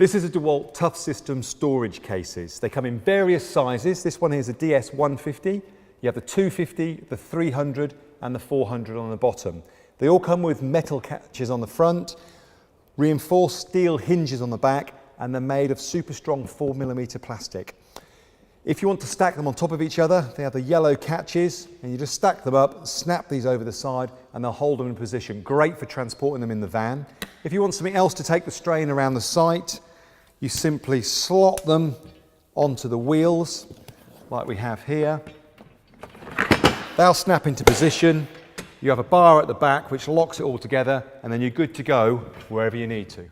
This is a DEWALT ToughSystem storage cases. They come in various sizes. This one here is a DS150. You have the 250, the 300 and the 400 on the bottom. They all come with metal catches on the front, reinforced steel hinges on the back, and they're made of super strong 4mm plastic. If you want to stack them on top of each other, they have the yellow catches, and you just stack them up, snap these over the side, and they'll hold them in position. Great for transporting them in the van. If you want something else to take the strain around the site, you simply slot them onto the wheels, like we have here. They'll snap into position. You have a bar at the back which locks it all together, and then you're good to go wherever you need to.